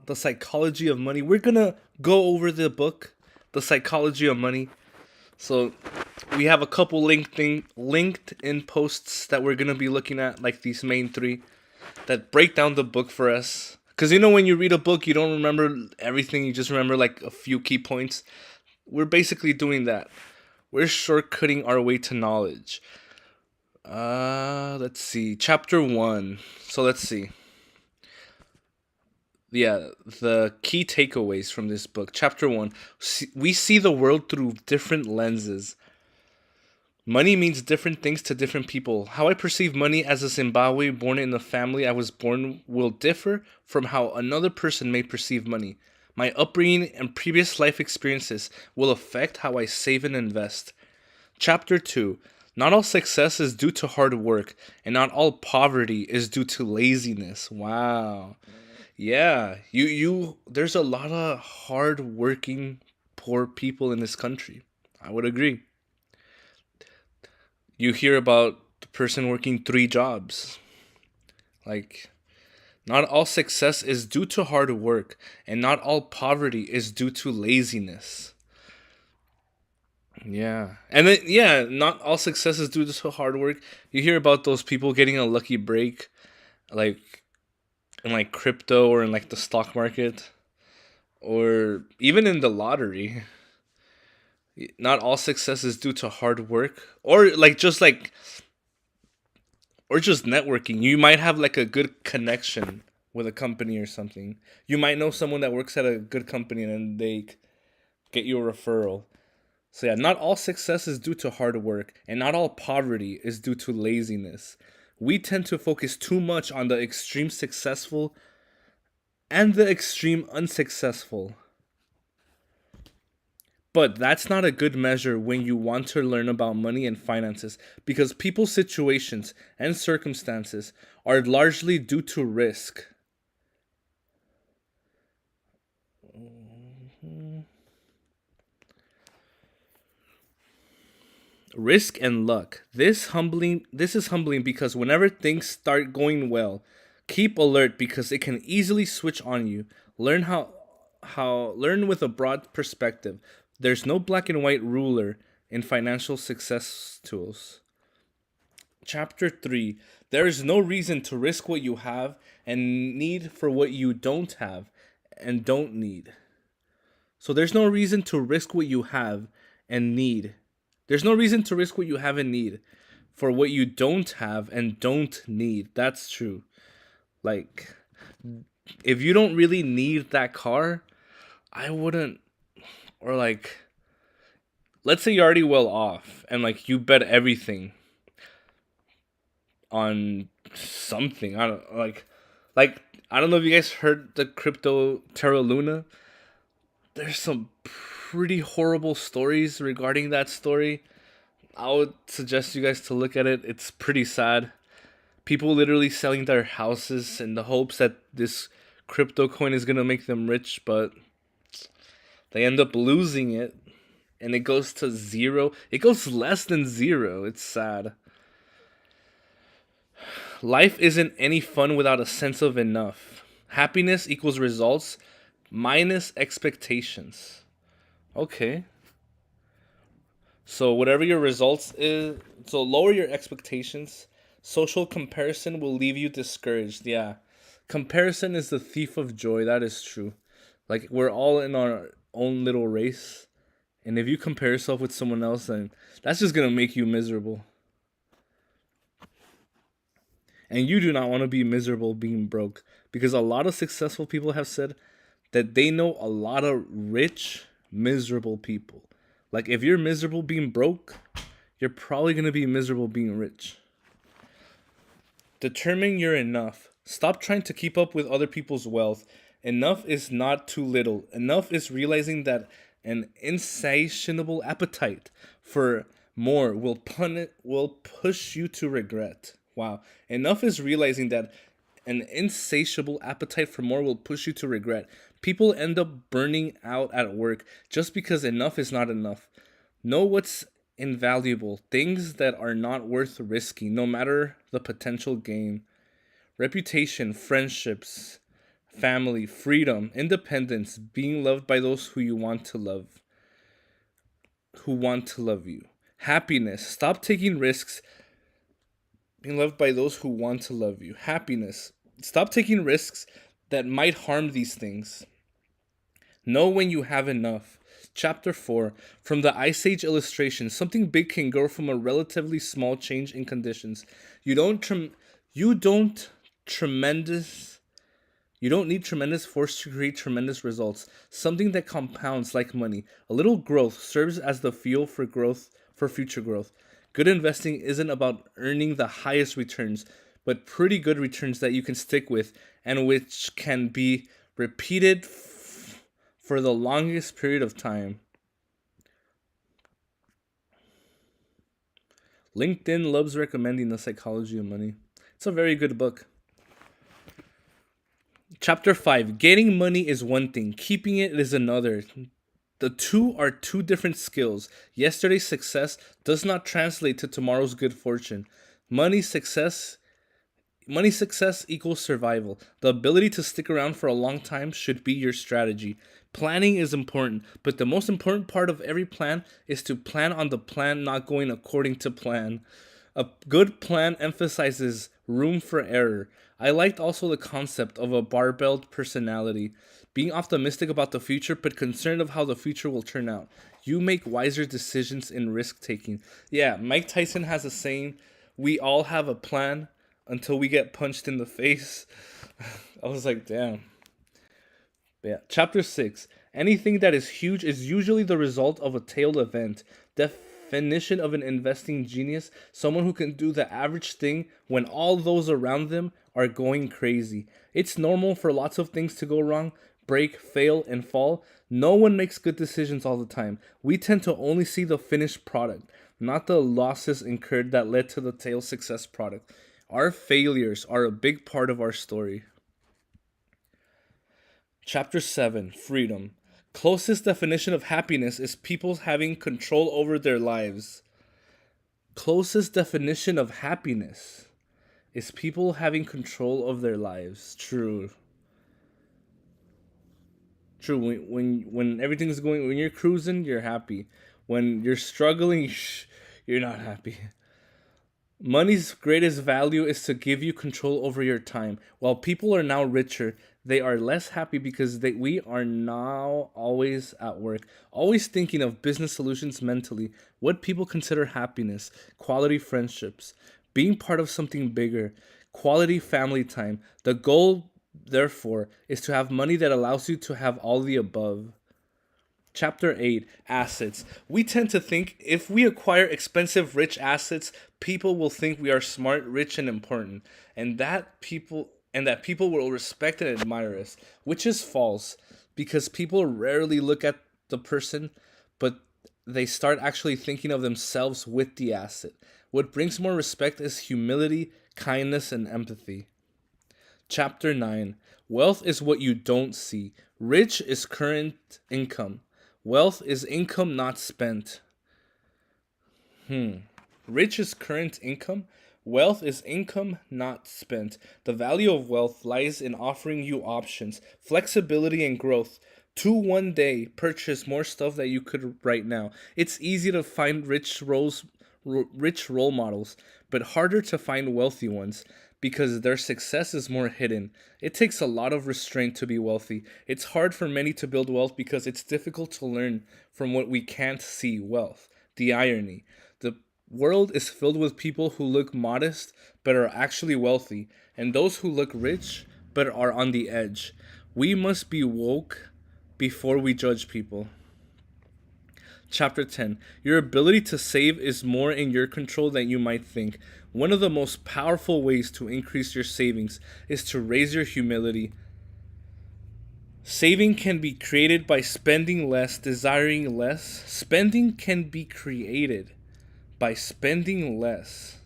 The Psychology of Money. We're gonna go over the book, The Psychology of Money. So we have a couple linked in posts that we're gonna be looking at, like these main three that break down the book for us. Cause when you read a book, you don't remember everything. You just remember like a few key points. We're basically doing that. We're shortcutting our way to knowledge. Let's see. Chapter 1. So let's see. Yeah, the key takeaways from this book. Chapter 1. We see the world through different lenses. Money means different things to different people. How I perceive money as a Zimbabwe born in the family I was born will differ from how another person may perceive money. My upbringing and previous life experiences will affect how I save and invest. Chapter 2. Not all success is due to hard work, and not all poverty is due to laziness. Wow. Yeah, there's a lot of hard working poor people in this country. I would agree. You hear about the person working three jobs. Like, not all success is due to hard work, and not all poverty is due to laziness. Yeah. And then, yeah, not all success is due to hard work. You hear about those people getting a lucky break, like in like crypto or in like the stock market, or even in the lottery. Not all success is due to hard work, or just networking. You might have like a good connection with a company or something. You might know someone that works at a good company and then they get you a referral. So yeah, not all success is due to hard work, and not all poverty is due to laziness. We tend to focus too much on the extreme successful and the extreme unsuccessful. But that's not a good measure when you want to learn about money and finances, because people's situations and circumstances are largely due to risk. Risk and luck. This is humbling because whenever things start going well, keep alert because it can easily switch on you. Learn learn with a broad perspective. There's no black and white ruler in financial success tools. Chapter 3. There is no reason to risk what you have and need for what you don't have and don't need. So there's no reason to risk what you have and need. There's no reason to risk what you have and need for what you don't have and don't need. That's true. Like, if you don't really need that car, I wouldn't. Or like, let's say you're already well off and like you bet everything on something. I don't like I don't know if you guys heard the crypto Terra Luna. There's some pretty horrible stories regarding that story. I would suggest you guys to look at it. It's pretty sad. People literally selling their houses in the hopes that this crypto coin is gonna make them rich, but they end up losing it and it goes to zero. It goes less than zero. It's sad. Life isn't any fun without a sense of enough. Happiness equals results minus expectations. Okay. So whatever your results is, so lower your expectations. Social comparison will leave you discouraged. Yeah. Comparison is the thief of joy. That is true. Like, we're all in our own little race. And if you compare yourself with someone else, then that's just going to make you miserable. And you do not want to be miserable being broke. Because a lot of successful people have said that they know a lot of rich, miserable people. Like, if you're miserable being broke, you're probably going to be miserable being rich. Determine you're enough. Stop trying to keep up with other people's wealth. Enough is not too little. Enough is realizing that an insatiable appetite for more will push you to regret. Wow. Enough is realizing that an insatiable appetite for more will push you to regret. People end up burning out at work just because enough is not enough. Know what's invaluable, things that are not worth risking, no matter the potential gain. Reputation, friendships, family, freedom, independence, being loved by those who want to love you. Happiness, stop taking risks, being loved by those who want to love you. Happiness, stop taking risks that might harm these things. Know when you have enough. Chapter 4. From the Ice Age illustration, something big can grow from a relatively small change in conditions. You don't trem- you don't tremendous you don't need tremendous force to create tremendous results. Something that compounds like money. A little growth serves as the fuel for future growth. Good investing isn't about earning the highest returns, but pretty good returns that you can stick with and which can be repeated for the longest period of time. LinkedIn loves recommending The Psychology of Money. It's a very good book. Chapter 5. Getting money is one thing, keeping it is another. The two are two different skills. Yesterday's success does not translate to tomorrow's good fortune. Money success Money success equals survival. The ability to stick around for a long time should be your strategy. Planning is important, but the most important part of every plan is to plan on the plan not going according to plan. A good plan emphasizes room for error. I liked also the concept of a barbelled personality, being optimistic about the future but concerned of how the future will turn out. You make wiser decisions in risk taking. Yeah, Mike Tyson has a saying, we all have a plan until we get punched in the face. I was like, damn. Yeah. Chapter 6. Anything that is huge is usually the result of a tailed event. Definition of an investing genius: someone who can do the average thing when all those around them are going crazy. It's normal for lots of things to go wrong, break, fail, and fall. No one makes good decisions all the time. We tend to only see the finished product, not the losses incurred that led to the tail success product. Our failures are a big part of our story. Chapter 7. Freedom. Closest definition of happiness is people having control over their lives. Closest definition of happiness is people having control of their lives. True. True. When everything's going, when you're cruising, you're happy. When you're struggling, you're not happy. Money's greatest value is to give you control over your time. While people are now richer, they are less happy because we are now always at work, always thinking of business solutions mentally, what people consider happiness, quality friendships, being part of something bigger, quality family time. The goal, therefore, is to have money that allows you to have all the above. Chapter 8. Assets. We tend to think if we acquire expensive, rich assets, people will think we are smart, rich, and important, and that people will respect and admire us, which is false because people rarely look at the person, but they start actually thinking of themselves with the asset. What brings more respect is humility, kindness, and empathy. Chapter 9. Wealth is what you don't see. Rich is current income. Wealth is income not spent. Rich is current income. Wealth is income not spent. The value of wealth lies in offering you options, flexibility, and growth to one day purchase more stuff that you could right now. It's easy to find rich role models, but harder to find wealthy ones because their success is more hidden. It takes a lot of restraint to be wealthy. It's hard for many to build wealth because it's difficult to learn from what we can't see wealth. The irony. The world is filled with people who look modest but are actually wealthy, and those who look rich but are on the edge. We must be woke before we judge people. Chapter 10. Your ability to save is more in your control than you might think. One of the most powerful ways to increase your savings is to raise your humility. Saving can be created by spending less, desiring less. Spending can be created by spending less,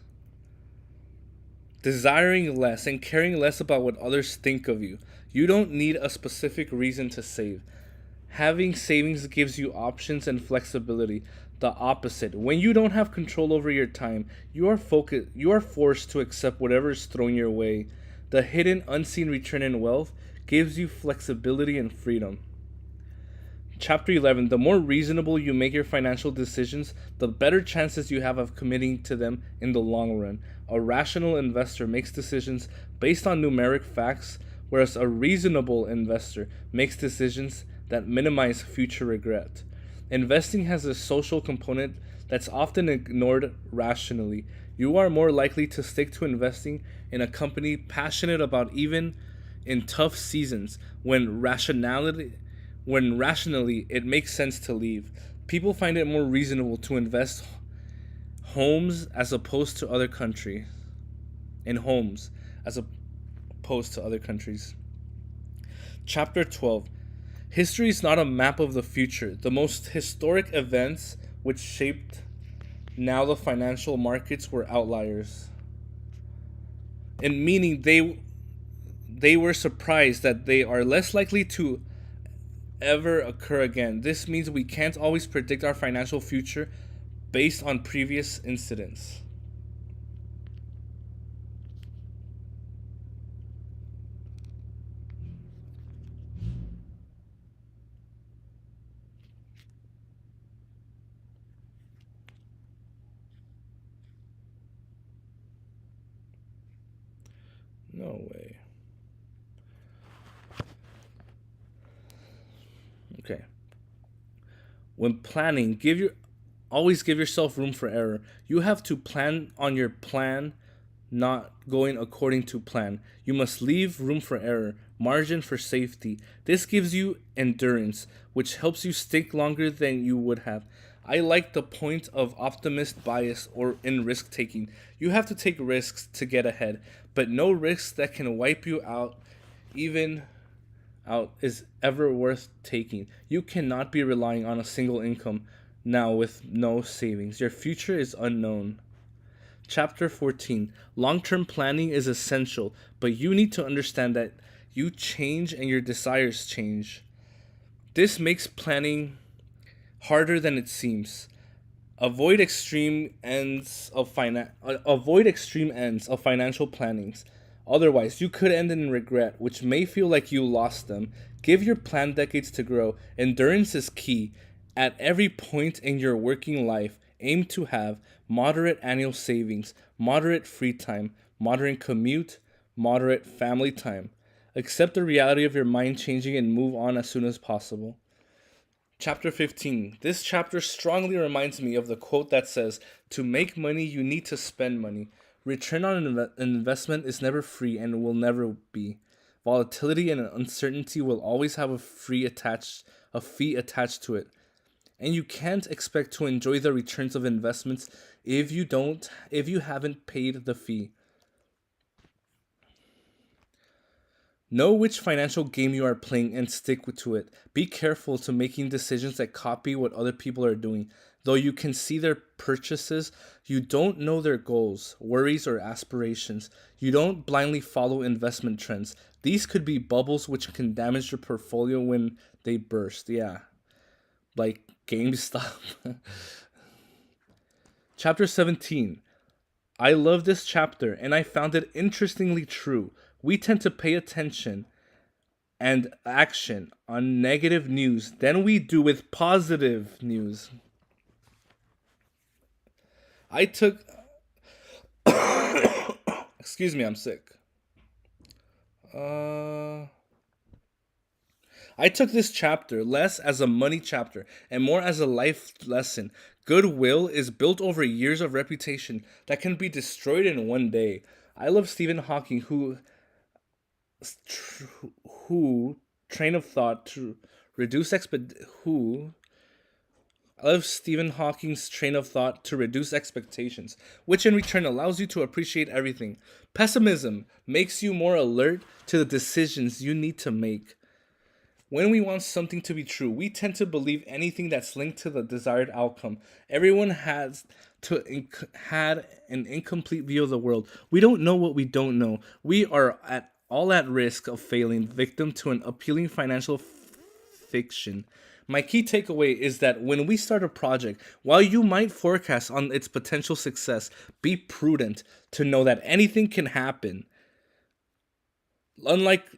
desiring less, and caring less about what others think of you. You don't need a specific reason to save. Having savings gives you options and flexibility. The opposite. When you don't have control over your time, you are forced to accept whatever is thrown your way. The hidden, unseen return in wealth gives you flexibility and freedom. Chapter 11. The more reasonable you make your financial decisions, the better chances you have of committing to them in the long run. A rational investor makes decisions based on numeric facts, whereas a reasonable investor makes decisions that minimize future regret. Investing has a social component that's often ignored rationally. You are more likely to stick to investing in a company passionate about even in tough seasons when rationally it makes sense to leave. People find it more reasonable to invest homes as opposed to other countries in homes as opposed to other countries. Chapter 12. History is not a map of the future. The most historic events which shaped now the financial markets were outliers. In meaning they were surprised that they are less likely to ever occur again. This means we can't always predict our financial future based on previous incidents. No way. Okay. When planning, give your always give yourself room for error. You have to plan on your plan not going according to plan. You must leave room for error, margin for safety. This gives you endurance, which helps you stick longer than you would have. I like the point of optimist bias or in risk taking. You have to take risks to get ahead, but no risk that can wipe you out even out is ever worth taking. You cannot be relying on a single income now with no savings. Your future is unknown. Chapter 14. Long term planning is essential, but you need to understand that you change and your desires change. This makes planning harder than it seems. Avoid extreme ends of financial plannings. Otherwise, you could end in regret, which may feel like you lost them. Give your plan decades to grow. Endurance is key. At every point in your working life, aim to have moderate annual savings, moderate free time, moderate commute, moderate family time. Accept the reality of your mind changing and move on as soon as possible. Chapter 15. This chapter strongly reminds me of the quote that says, "To make money, you need to spend money." Return on an investment is never free and will never be. Volatility and uncertainty will always have a fee attached to it. And you can't expect to enjoy the returns of investments if you haven't paid the fee. Know which financial game you are playing and stick to it. Be careful to making decisions that copy what other people are doing. Though you can see their purchases, you don't know their goals, worries, or aspirations. You don't blindly follow investment trends. These could be bubbles which can damage your portfolio when they burst. Yeah, like GameStop. Chapter 17. I love this chapter and I found it interestingly true. We tend to pay attention and action on negative news than we do with positive news. I took excuse me, I'm sick. Uh I took this chapter less as a money chapter and more as a life lesson. Goodwill is built over years of reputation that can be destroyed in one day. I love Stephen Hawking, tr- who train of thought to reduce exped who I love Stephen Hawking's train of thought to reduce expectations, which in return allows you to appreciate everything. Pessimism makes you more alert to the decisions you need to make. When we want something to be true, we tend to believe anything that's linked to the desired outcome. Everyone had an incomplete view of the world. We don't know what we don't know. We are at all at risk of failing, victim to an appealing financial fiction. My key takeaway is that when we start a project, while you might forecast on its potential success, be prudent to know that anything can happen. Unlike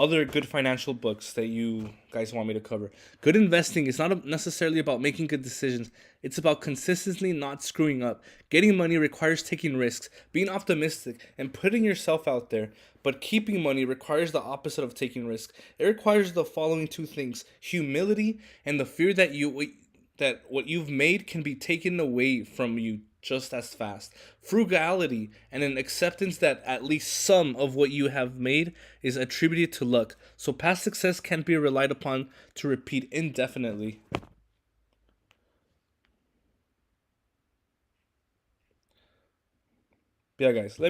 other good financial books that you guys want me to cover. Good investing is not necessarily about making good decisions. It's about consistently not screwing up. Getting money requires taking risks, being optimistic, and putting yourself out there. But keeping money requires the opposite of taking risks. It requires the following two things: humility and the fear that what you've made can be taken away from you just as fast. Frugality and an acceptance that at least some of what you have made is attributed to luck. So past success can't be relied upon to repeat indefinitely. Yeah, guys. Let